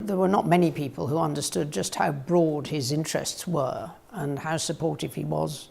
there were not many people who understood just how broad his interests were and how supportive he was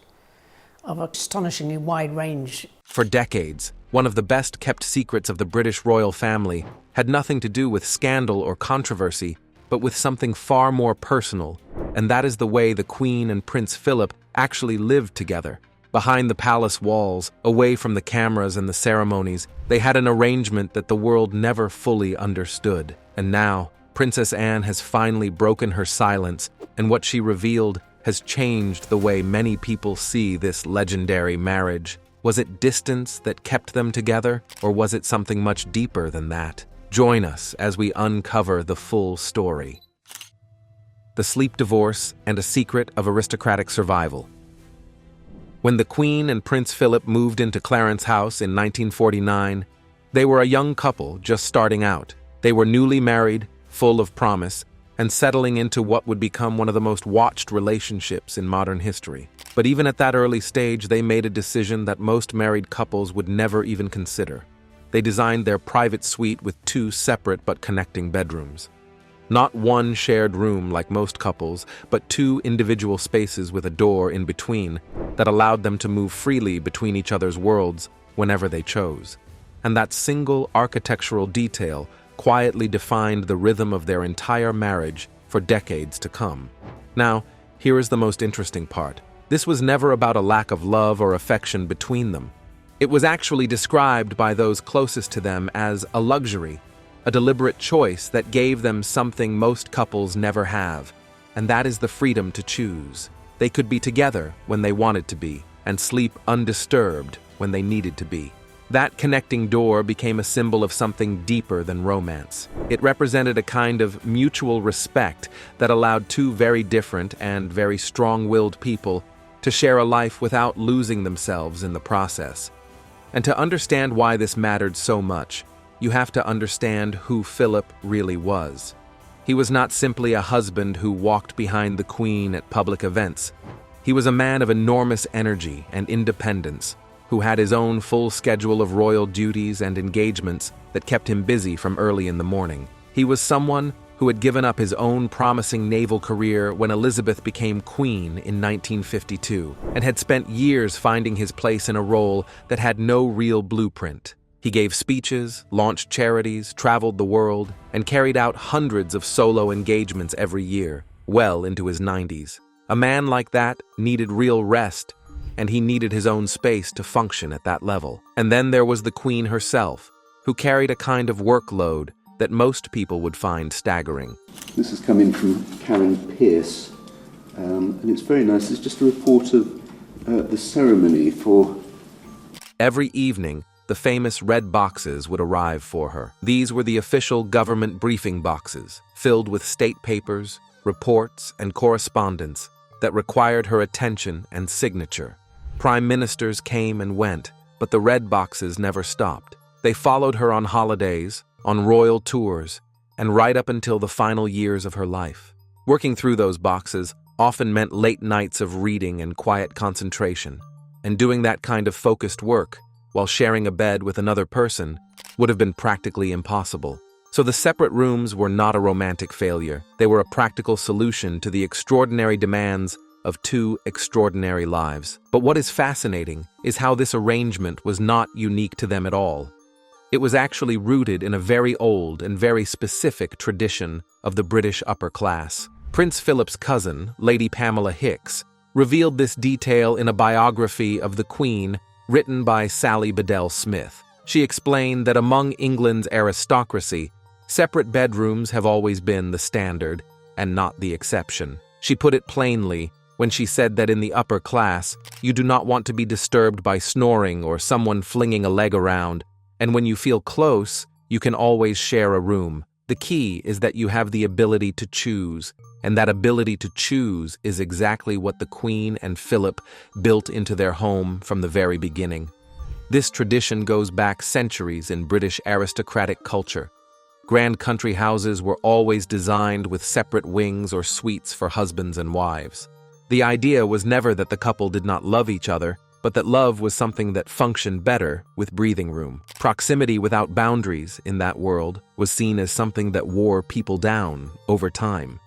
of an astonishingly wide range. For decades, one of the best-kept secrets of the British royal family had nothing to do with scandal or controversy, but with something far more personal, and that is the way the Queen and Prince Philip actually lived together. Behind the palace walls, away from the cameras and the ceremonies, they had an arrangement that the world never fully understood. And now, Princess Anne has finally broken her silence, and what she revealed has changed the way many people see this legendary marriage. Was it distance that kept them together, or was it something much deeper than that? Join us as we uncover the full story. The Sleep Divorce and a Secret of Aristocratic Survival. When the Queen and Prince Philip moved into Clarence House in 1949, they were a young couple just starting out. They were newly married, full of promise, and settling into what would become one of the most watched relationships in modern history. But even at that early stage, they made a decision that most married couples would never even consider. They designed their private suite with 2 separate but connecting bedrooms. Not one shared room like most couples, but 2 individual spaces with a door in between that allowed them to move freely between each other's worlds whenever they chose. And that single architectural detail quietly defined the rhythm of their entire marriage for decades to come. Now, here is the most interesting part. This was never about a lack of love or affection between them. It was actually described by those closest to them as a luxury, a deliberate choice that gave them something most couples never have, and that is the freedom to choose. They could be together when they wanted to be, and sleep undisturbed when they needed to be. That connecting door became a symbol of something deeper than romance. It represented a kind of mutual respect that allowed 2 very different and very strong-willed people to share a life without losing themselves in the process. And to understand why this mattered so much, you have to understand who Philip really was. He was not simply a husband who walked behind the Queen at public events. He was a man of enormous energy and independence, who had his own full schedule of royal duties and engagements that kept him busy from early in the morning. He was someone who had given up his own promising naval career when Elizabeth became queen in 1952, and had spent years finding his place in a role that had no real blueprint. He gave speeches, launched charities, traveled the world, and carried out hundreds of solo engagements every year, well into his 90s. A man like that needed real rest, and he needed his own space to function at that level. And then there was the Queen herself, who carried a kind of workload that most people would find staggering. This has come in from Karen Pierce, and it's very nice. It's just a report of the ceremony for... Every evening, the famous red boxes would arrive for her. These were the official government briefing boxes, filled with state papers, reports, and correspondence that required her attention and signature. Prime ministers came and went, but the red boxes never stopped. They followed her on holidays, on royal tours, and right up until the final years of her life. Working through those boxes often meant late nights of reading and quiet concentration, and doing that kind of focused work while sharing a bed with another person would have been practically impossible. So the separate rooms were not a romantic failure. They were a practical solution to the extraordinary demands of 2 extraordinary lives. But what is fascinating is how this arrangement was not unique to them at all. It was actually rooted in a very old and very specific tradition of the British upper class. Prince Philip's cousin, Lady Pamela Hicks, revealed this detail in a biography of the Queen written by Sally Bedell Smith. She explained that among England's aristocracy, separate bedrooms have always been the standard and not the exception. She put it plainly when she said that in the upper class, you do not want to be disturbed by snoring or someone flinging a leg around, and when you feel close, you can always share a room. The key is that you have the ability to choose, and that ability to choose is exactly what the Queen and Philip built into their home from the very beginning. This tradition goes back centuries in British aristocratic culture. Grand country houses were always designed with separate wings or suites for husbands and wives. The idea was never that the couple did not love each other, but that love was something that functioned better with breathing room. Proximity without boundaries in that world was seen as something that wore people down over time.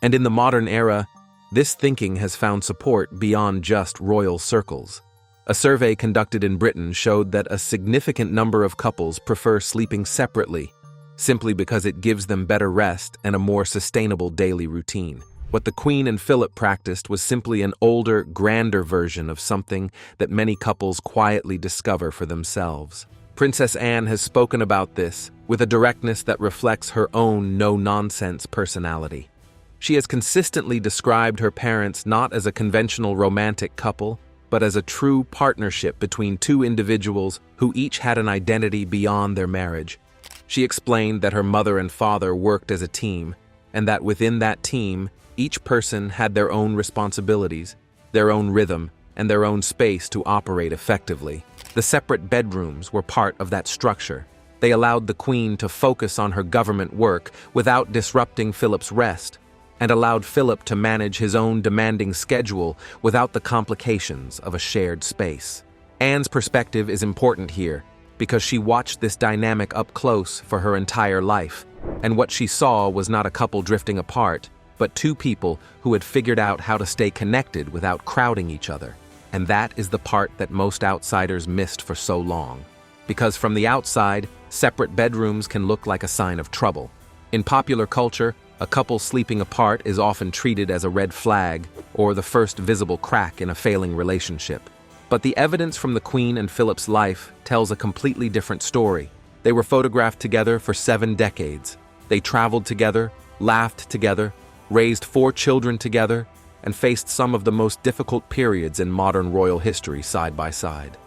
And in the modern era, this thinking has found support beyond just royal circles. A survey conducted in Britain showed that a significant number of couples prefer sleeping separately, simply because it gives them better rest and a more sustainable daily routine. What the Queen and Philip practiced was simply an older, grander version of something that many couples quietly discover for themselves. Princess Anne has spoken about this with a directness that reflects her own no-nonsense personality. She has consistently described her parents not as a conventional romantic couple, but as a true partnership between two individuals who each had an identity beyond their marriage. She explained that her mother and father worked as a team, and that within that team, each person had their own responsibilities, their own rhythm, and their own space to operate effectively. The separate bedrooms were part of that structure. They allowed the Queen to focus on her government work without disrupting Philip's rest, and allowed Philip to manage his own demanding schedule without the complications of a shared space. Anne's perspective is important here, because she watched this dynamic up close for her entire life, and what she saw was not a couple drifting apart, but two people who had figured out how to stay connected without crowding each other. And that is the part that most outsiders missed for so long. Because from the outside, separate bedrooms can look like a sign of trouble. In popular culture, a couple sleeping apart is often treated as a red flag or the first visible crack in a failing relationship. But the evidence from the Queen and Philip's life tells a completely different story. They were photographed together for 7 decades. They traveled together, laughed together, raised 4 children together, and faced some of the most difficult periods in modern royal history side by side.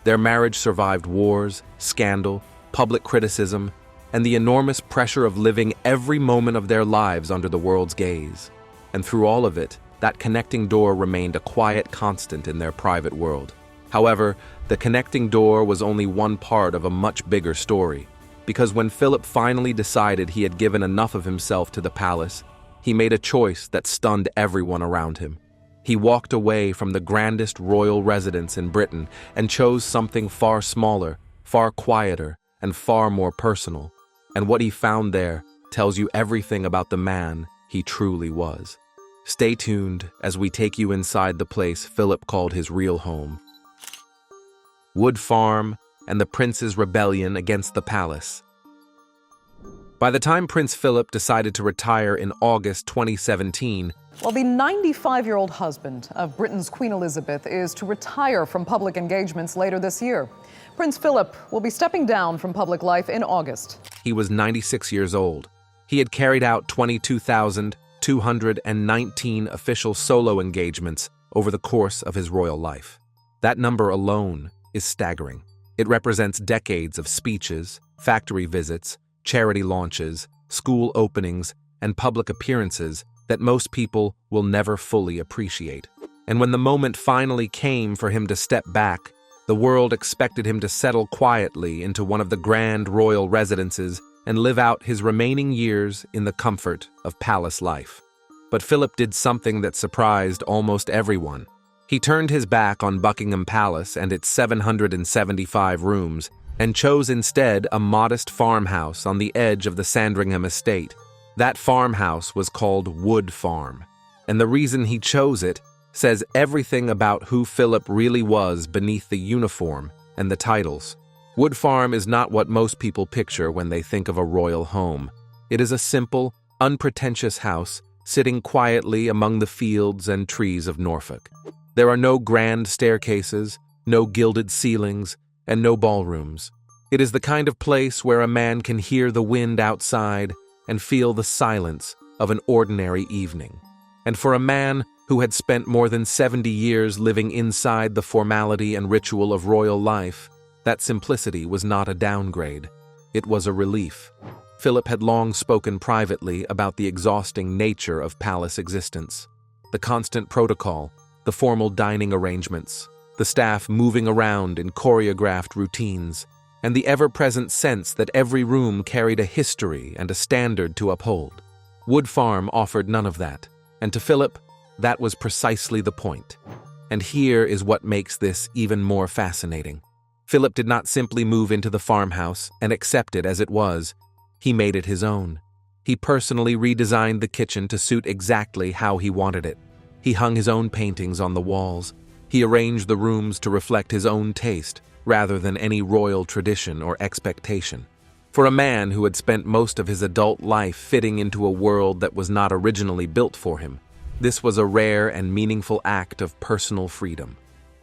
Their marriage survived wars, scandal, public criticism, and the enormous pressure of living every moment of their lives under the world's gaze. And through all of it, that connecting door remained a quiet constant in their private world. However, the connecting door was only one part of a much bigger story, because when Philip finally decided he had given enough of himself to the palace, he made a choice that stunned everyone around him. He walked away from the grandest royal residence in Britain and chose something far smaller, far quieter, and far more personal. And what he found there tells you everything about the man he truly was. Stay tuned as we take you inside the place Philip called his real home. Wood Farm and the Prince's rebellion against the palace. By the time Prince Philip decided to retire in August 2017, well, the 95-year-old husband of Britain's Queen Elizabeth is to retire from public engagements later this year. Prince Philip will be stepping down from public life in August. He was 96 years old. He had carried out 22,219 official solo engagements over the course of his royal life. That number alone is staggering. It represents decades of speeches, factory visits, charity launches, school openings, and public appearances that most people will never fully appreciate. And when the moment finally came for him to step back, the world expected him to settle quietly into one of the grand royal residences and live out his remaining years in the comfort of palace life. But Philip did something that surprised almost everyone. He turned his back on Buckingham Palace and its 775 rooms and chose instead a modest farmhouse on the edge of the Sandringham estate. That farmhouse was called Wood Farm, and the reason he chose it says everything about who Philip really was beneath the uniform and the titles. Wood Farm is not what most people picture when they think of a royal home. It is a simple, unpretentious house sitting quietly among the fields and trees of Norfolk. There are no grand staircases, no gilded ceilings, and no ballrooms. It is the kind of place where a man can hear the wind outside and feel the silence of an ordinary evening. And for a man who had spent more than 70 years living inside the formality and ritual of royal life, that simplicity was not a downgrade. It was a relief. Philip had long spoken privately about the exhausting nature of palace existence. The constant protocol, the formal dining arrangements, the staff moving around in choreographed routines, and the ever-present sense that every room carried a history and a standard to uphold. Wood Farm offered none of that, and to Philip, that was precisely the point. And here is what makes this even more fascinating. Philip did not simply move into the farmhouse and accept it as it was. He made it his own. He personally redesigned the kitchen to suit exactly how he wanted it. He hung his own paintings on the walls. He arranged the rooms to reflect his own taste, rather than any royal tradition or expectation. For a man who had spent most of his adult life fitting into a world that was not originally built for him, this was a rare and meaningful act of personal freedom.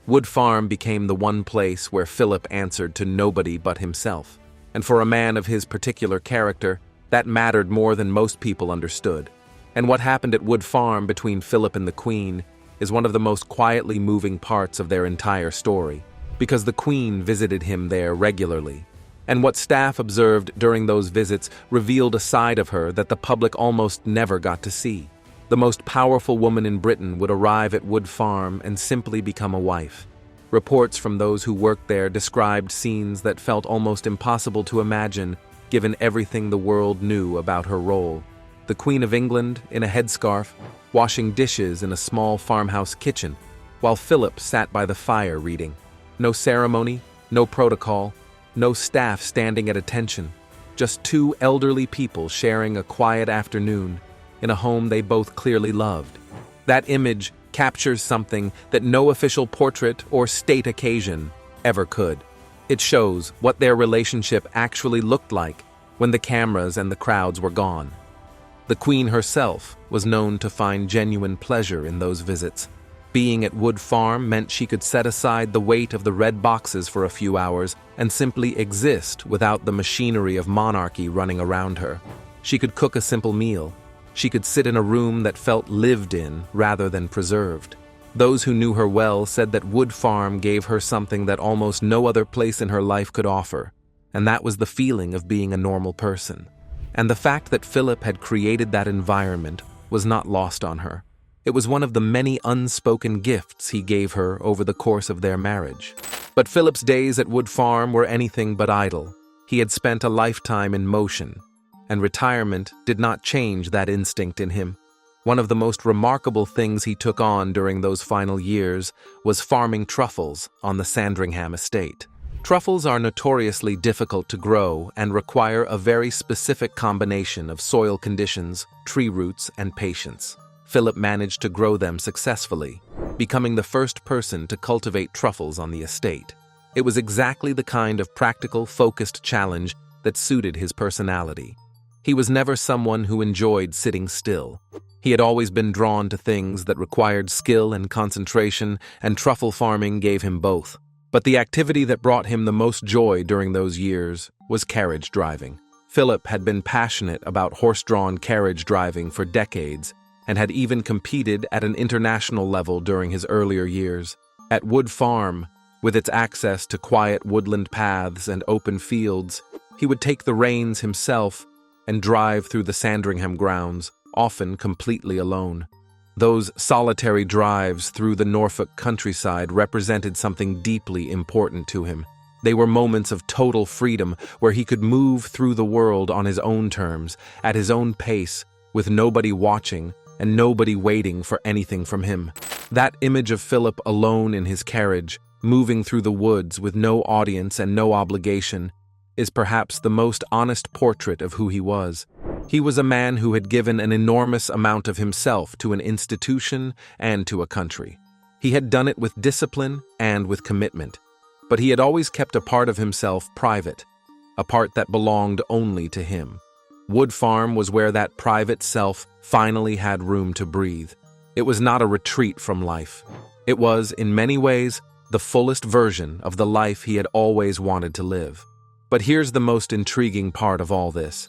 Wood Farm became the one place where Philip answered to nobody but himself. And for a man of his particular character, that mattered more than most people understood. And what happened at Wood Farm between Philip and the Queen is one of the most quietly moving parts of their entire story, because the Queen visited him there regularly. And what staff observed during those visits revealed a side of her that the public almost never got to see. The most powerful woman in Britain would arrive at Wood Farm and simply become a wife. Reports from those who worked there described scenes that felt almost impossible to imagine, given everything the world knew about her role. The Queen of England in a headscarf, washing dishes in a small farmhouse kitchen, while Philip sat by the fire reading. No ceremony, no protocol, no staff standing at attention, just two elderly people sharing a quiet afternoon in a home they both clearly loved. That image captures something that no official portrait or state occasion ever could. It shows what their relationship actually looked like when the cameras and the crowds were gone. The Queen herself was known to find genuine pleasure in those visits. Being at Wood Farm meant she could set aside the weight of the red boxes for a few hours and simply exist without the machinery of monarchy running around her. She could cook a simple meal. She could sit in a room that felt lived in rather than preserved. Those who knew her well said that Wood Farm gave her something that almost no other place in her life could offer, and that was the feeling of being a normal person. And the fact that Philip had created that environment was not lost on her. It was one of the many unspoken gifts he gave her over the course of their marriage. But Philip's days at Wood Farm were anything but idle. He had spent a lifetime in motion, and retirement did not change that instinct in him. One of the most remarkable things he took on during those final years was farming truffles on the Sandringham estate. Truffles are notoriously difficult to grow and require a very specific combination of soil conditions, tree roots, and patience. Philip managed to grow them successfully, becoming the first person to cultivate truffles on the estate. It was exactly the kind of practical, focused challenge that suited his personality. He was never someone who enjoyed sitting still. He had always been drawn to things that required skill and concentration, and truffle farming gave him both. But the activity that brought him the most joy during those years was carriage driving. Philip had been passionate about horse-drawn carriage driving for decades, and had even competed at an international level during his earlier years. At Wood Farm, with its access to quiet woodland paths and open fields, he would take the reins himself and drive through the Sandringham grounds, often completely alone. Those solitary drives through the Norfolk countryside represented something deeply important to him. They were moments of total freedom where he could move through the world on his own terms, at his own pace, with nobody watching and nobody waiting for anything from him. That image of Philip alone in his carriage, moving through the woods with no audience and no obligation, is perhaps the most honest portrait of who he was. He was a man who had given an enormous amount of himself to an institution and to a country. He had done it with discipline and with commitment, but he had always kept a part of himself private, a part that belonged only to him. Wood Farm was where that private self finally had room to breathe. It was not a retreat from life. It was, in many ways, the fullest version of the life he had always wanted to live. But here's the most intriguing part of all this.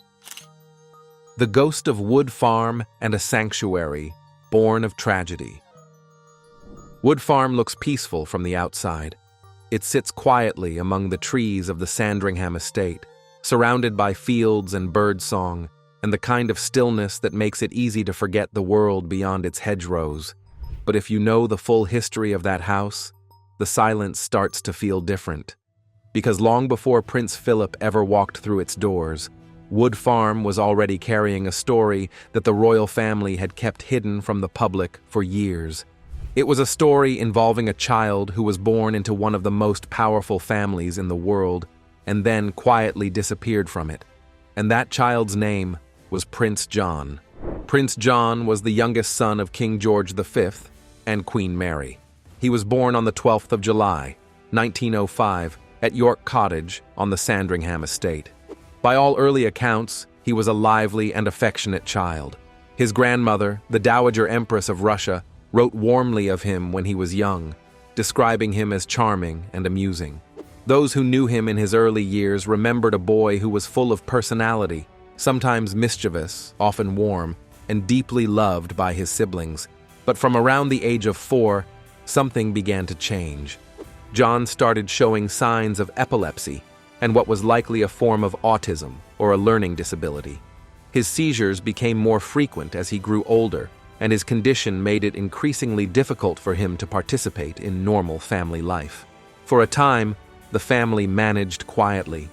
The ghost of Wood Farm and a sanctuary, born of tragedy. Wood Farm looks peaceful from the outside. It sits quietly among the trees of the Sandringham estate, surrounded by fields and birdsong, and the kind of stillness that makes it easy to forget the world beyond its hedgerows. But if you know the full history of that house, the silence starts to feel different. Because long before Prince Philip ever walked through its doors, Wood Farm was already carrying a story that the royal family had kept hidden from the public for years. It was a story involving a child who was born into one of the most powerful families in the world and then quietly disappeared from it. And that child's name was Prince John. Prince John was the youngest son of King George V and Queen Mary. He was born on the 12th of July, 1905, at York Cottage on the Sandringham estate. By all early accounts, he was a lively and affectionate child. His grandmother, the Dowager Empress of Russia, wrote warmly of him when he was young, describing him as charming and amusing. Those who knew him in his early years remembered a boy who was full of personality, sometimes mischievous, often warm, and deeply loved by his siblings. But from around the age of 4, something began to change. John started showing signs of epilepsy and what was likely a form of autism or a learning disability. His seizures became more frequent as he grew older, and his condition made it increasingly difficult for him to participate in normal family life. For a time, the family managed quietly.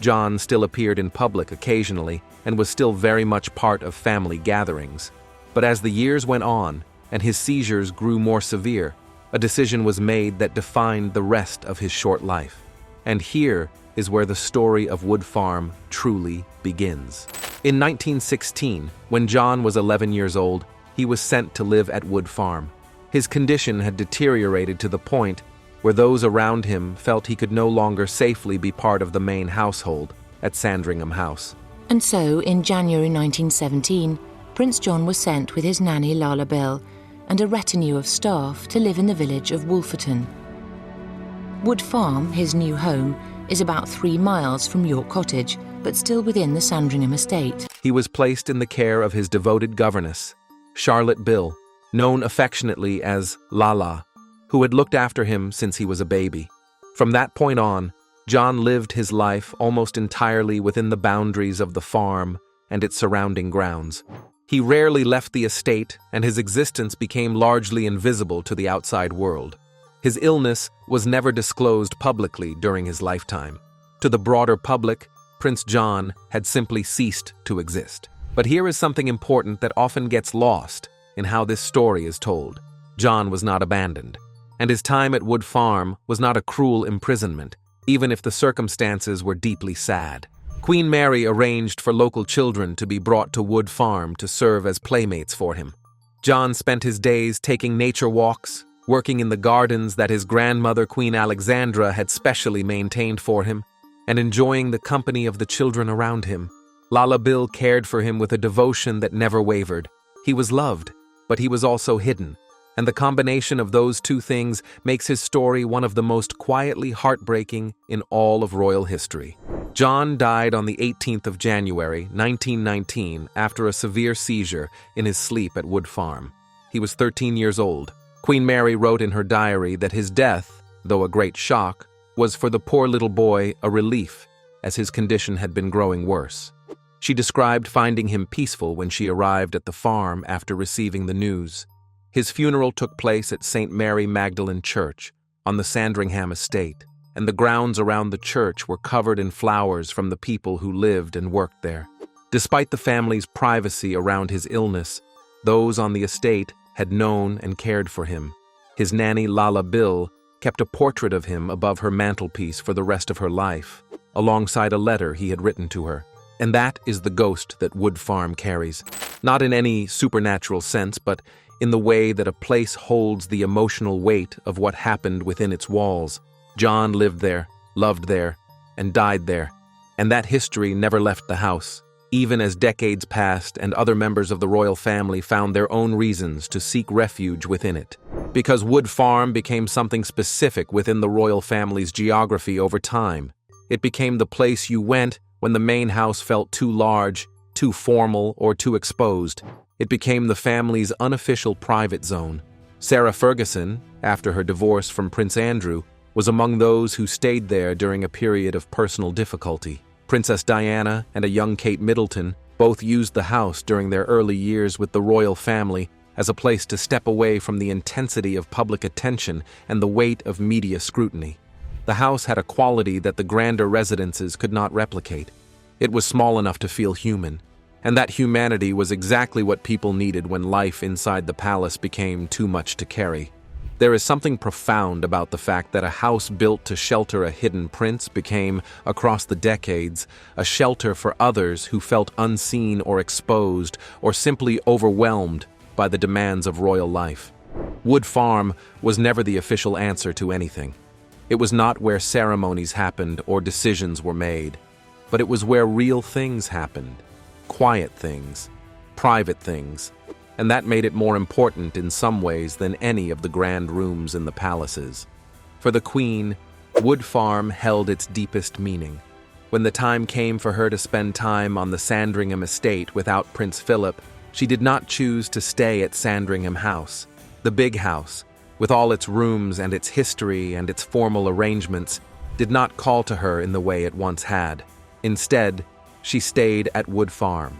John still appeared in public occasionally and was still very much part of family gatherings. But as the years went on and his seizures grew more severe, a decision was made that defined the rest of his short life. And here is where the story of Wood Farm truly begins. In 1916, when John was 11 years old, he was sent to live at Wood Farm. His condition had deteriorated to the point where those around him felt he could no longer safely be part of the main household at Sandringham House. And so, in January 1917, Prince John was sent with his nanny Lala Bell and a retinue of staff to live in the village of Wolferton. Wood Farm, his new home, is about 3 miles from York Cottage, but still within the Sandringham estate. He was placed in the care of his devoted governess, Charlotte Bill, known affectionately as Lala, who had looked after him since he was a baby. From that point on, John lived his life almost entirely within the boundaries of the farm and its surrounding grounds. He rarely left the estate, and his existence became largely invisible to the outside world. His illness was never disclosed publicly during his lifetime. To the broader public, Prince John had simply ceased to exist. But here is something important that often gets lost in how this story is told. John was not abandoned, and his time at Wood Farm was not a cruel imprisonment, even if the circumstances were deeply sad. Queen Mary arranged for local children to be brought to Wood Farm to serve as playmates for him. John spent his days taking nature walks, working in the gardens that his grandmother, Queen Alexandra, had specially maintained for him, and enjoying the company of the children around him. Lala Bill cared for him with a devotion that never wavered. He was loved, but he was also hidden, and the combination of those two things makes his story one of the most quietly heartbreaking in all of royal history. John died on the 18th of January, 1919, after a severe seizure in his sleep at Wood Farm. He was 13 years old. Queen Mary wrote in her diary that his death, though a great shock, was for the poor little boy a relief, as his condition had been growing worse. She described finding him peaceful when she arrived at the farm after receiving the news. His funeral took place at St. Mary Magdalene Church on the Sandringham estate, and the grounds around the church were covered in flowers from the people who lived and worked there. Despite the family's privacy around his illness, those on the estate had known and cared for him. His nanny Lala Bill kept a portrait of him above her mantelpiece for the rest of her life, alongside a letter he had written to her. And that is the ghost that Wood Farm carries, not in any supernatural sense, but in the way that a place holds the emotional weight of what happened within its walls. John lived there, loved there, and died there, and that history never left the house, even as decades passed and other members of the royal family found their own reasons to seek refuge within it. Because Wood Farm became something specific within the royal family's geography over time. It became the place you went when the main house felt too large, too formal, or too exposed. It became the family's unofficial private zone. Sarah Ferguson, after her divorce from Prince Andrew, was among those who stayed there during a period of personal difficulty. Princess Diana and a young Kate Middleton both used the house during their early years with the royal family as a place to step away from the intensity of public attention and the weight of media scrutiny. The house had a quality that the grander residences could not replicate. It was small enough to feel human, and that humanity was exactly what people needed when life inside the palace became too much to carry. There is something profound about the fact that a house built to shelter a hidden prince became, across the decades, a shelter for others who felt unseen or exposed or simply overwhelmed by the demands of royal life. Wood Farm was never the official answer to anything. It was not where ceremonies happened or decisions were made, but it was where real things happened, quiet things, private things, and that made it more important in some ways than any of the grand rooms in the palaces. For the Queen, Wood Farm held its deepest meaning. When the time came for her to spend time on the Sandringham estate without Prince Philip, she did not choose to stay at Sandringham House. The big house, with all its rooms and its history and its formal arrangements, did not call to her in the way it once had. Instead, she stayed at Wood Farm.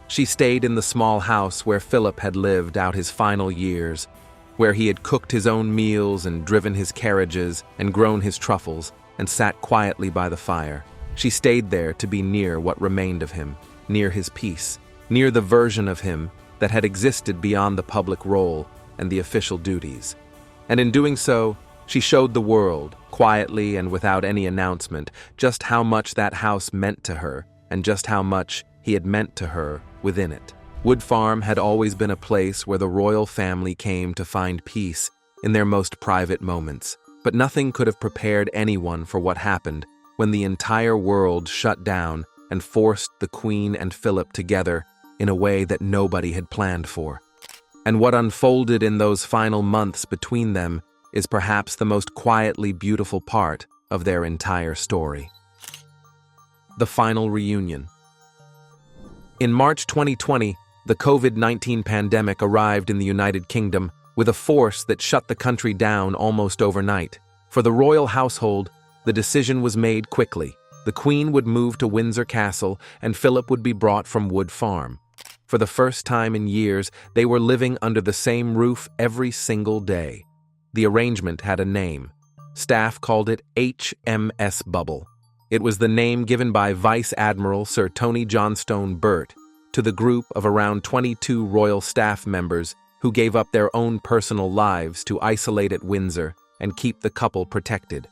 She stayed in the small house where Philip had lived out his final years, where he had cooked his own meals and driven his carriages and grown his truffles and sat quietly by the fire. She stayed there to be near what remained of him, near his peace, near the version of him that had existed beyond the public role and the official duties. And in doing so, she showed the world, quietly and without any announcement, just how much that house meant to her and just how much he had meant to her within it. Wood Farm had always been a place where the royal family came to find peace in their most private moments, but nothing could have prepared anyone for what happened when the entire world shut down and forced the Queen and Philip together in a way that nobody had planned for. And what unfolded in those final months between them is perhaps the most quietly beautiful part of their entire story. The final reunion. In March 2020, the COVID-19 pandemic arrived in the United Kingdom with a force that shut the country down almost overnight. For the royal household, the decision was made quickly. The Queen would move to Windsor Castle and Philip would be brought from Wood Farm. For the first time in years, they were living under the same roof every single day. The arrangement had a name. Staff called it HMS Bubble. It was the name given by Vice Admiral Sir Tony Johnstone Burt to the group of around 22 royal staff members who gave up their own personal lives to isolate at Windsor and keep the couple protected.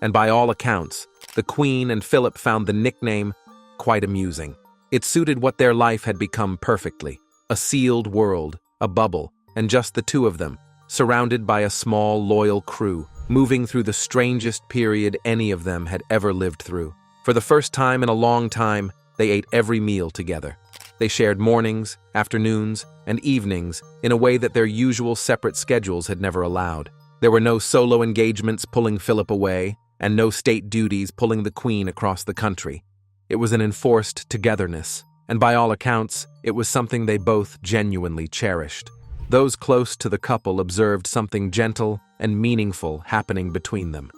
And by all accounts, the Queen and Philip found the nickname quite amusing. It suited what their life had become perfectly: a sealed world, a bubble, and just the two of them, surrounded by a small, loyal crew, moving through the strangest period any of them had ever lived through. For the first time in a long time, they ate every meal together. They shared mornings, afternoons, and evenings in a way that their usual separate schedules had never allowed. There were no solo engagements pulling Philip away, and no state duties pulling the Queen across the country. It was an enforced togetherness, and by all accounts, it was something they both genuinely cherished. Those close to the couple observed something gentle and meaningful happening between them.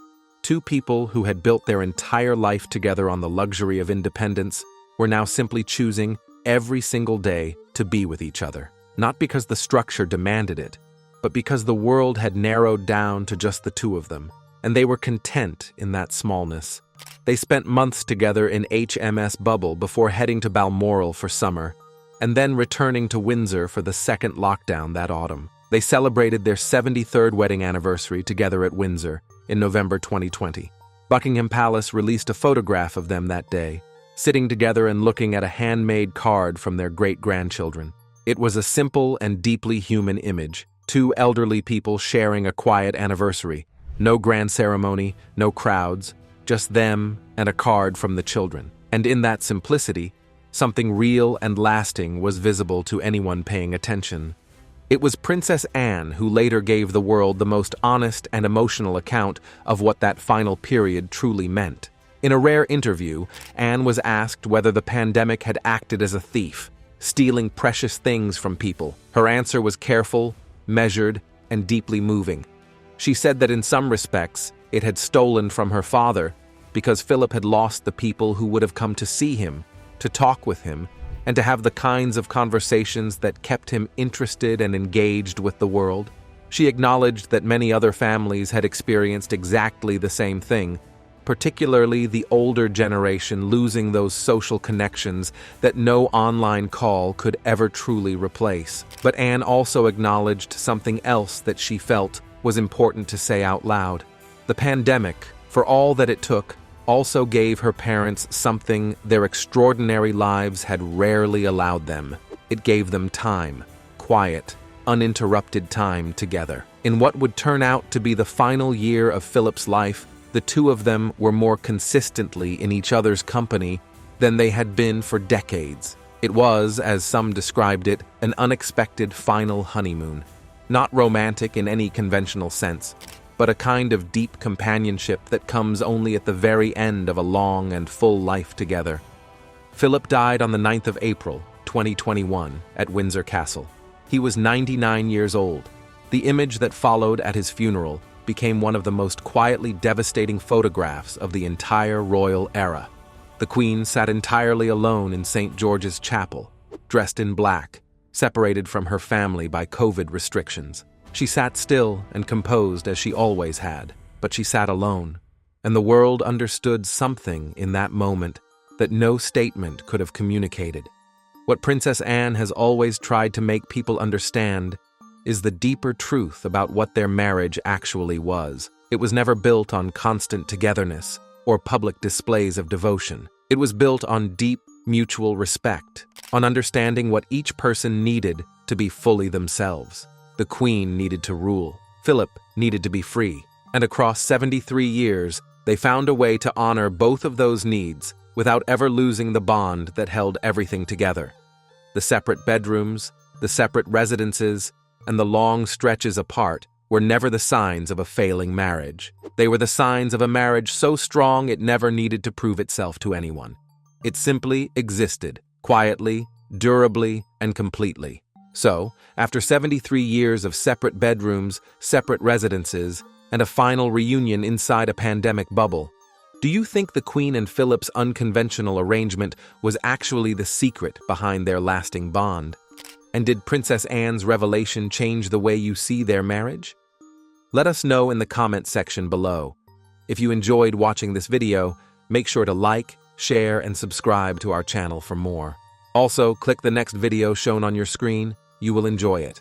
Two people who had built their entire life together on the luxury of independence were now simply choosing every single day to be with each other, not because the structure demanded it, but because the world had narrowed down to just the two of them, and they were content in that smallness. They spent months together in HMS Bubble before heading to Balmoral for summer, and then returning to Windsor for the second lockdown that autumn. They celebrated their 73rd wedding anniversary together at Windsor in November 2020. Buckingham Palace released a photograph of them that day, sitting together and looking at a handmade card from their great-grandchildren. It was a simple and deeply human image, two elderly people sharing a quiet anniversary. No grand ceremony, no crowds, just them and a card from the children. And in that simplicity, something real and lasting was visible to anyone paying attention. It was Princess Anne who later gave the world the most honest and emotional account of what that final period truly meant. In a rare interview, Anne was asked whether the pandemic had acted as a thief, stealing precious things from people. Her answer was careful, measured, and deeply moving. She said that in some respects, it had stolen from her father because Philip had lost the people who would have come to see him, to talk with him, and to have the kinds of conversations that kept him interested and engaged with the world. She acknowledged that many other families had experienced exactly the same thing, particularly the older generation losing those social connections that no online call could ever truly replace. But Anne also acknowledged something else that she felt was important to say out loud. The pandemic, for all that it took, also gave her parents something their extraordinary lives had rarely allowed them. It gave them time, quiet, uninterrupted time together. In what would turn out to be the final year of Philip's life, the two of them were more consistently in each other's company than they had been for decades. It was, as some described it, an unexpected final honeymoon. Not romantic in any conventional sense, but a kind of deep companionship that comes only at the very end of a long and full life together. Philip died on the 9th of April, 2021, at Windsor Castle. He was 99 years old. The image that followed at his funeral became one of the most quietly devastating photographs of the entire royal era. The Queen sat entirely alone in St. George's Chapel, dressed in black, separated from her family by COVID restrictions. She sat still and composed as she always had, but she sat alone, and the world understood something in that moment that no statement could have communicated. What Princess Anne has always tried to make people understand is the deeper truth about what their marriage actually was. It was never built on constant togetherness or public displays of devotion. It was built on deep, mutual respect, on understanding what each person needed to be fully themselves. The Queen needed to rule. Philip needed to be free. And across 73 years, they found a way to honor both of those needs without ever losing the bond that held everything together. The separate bedrooms, the separate residences, and the long stretches apart were never the signs of a failing marriage. They were the signs of a marriage so strong it never needed to prove itself to anyone. It simply existed, quietly, durably, and completely. So, after 73 years of separate bedrooms, separate residences, and a final reunion inside a pandemic bubble, do you think the Queen and Philip's unconventional arrangement was actually the secret behind their lasting bond? And did Princess Anne's revelation change the way you see their marriage? Let us know in the comment section below. If you enjoyed watching this video, make sure to like, share, and subscribe to our channel for more. Also, click the next video shown on your screen. You will enjoy it.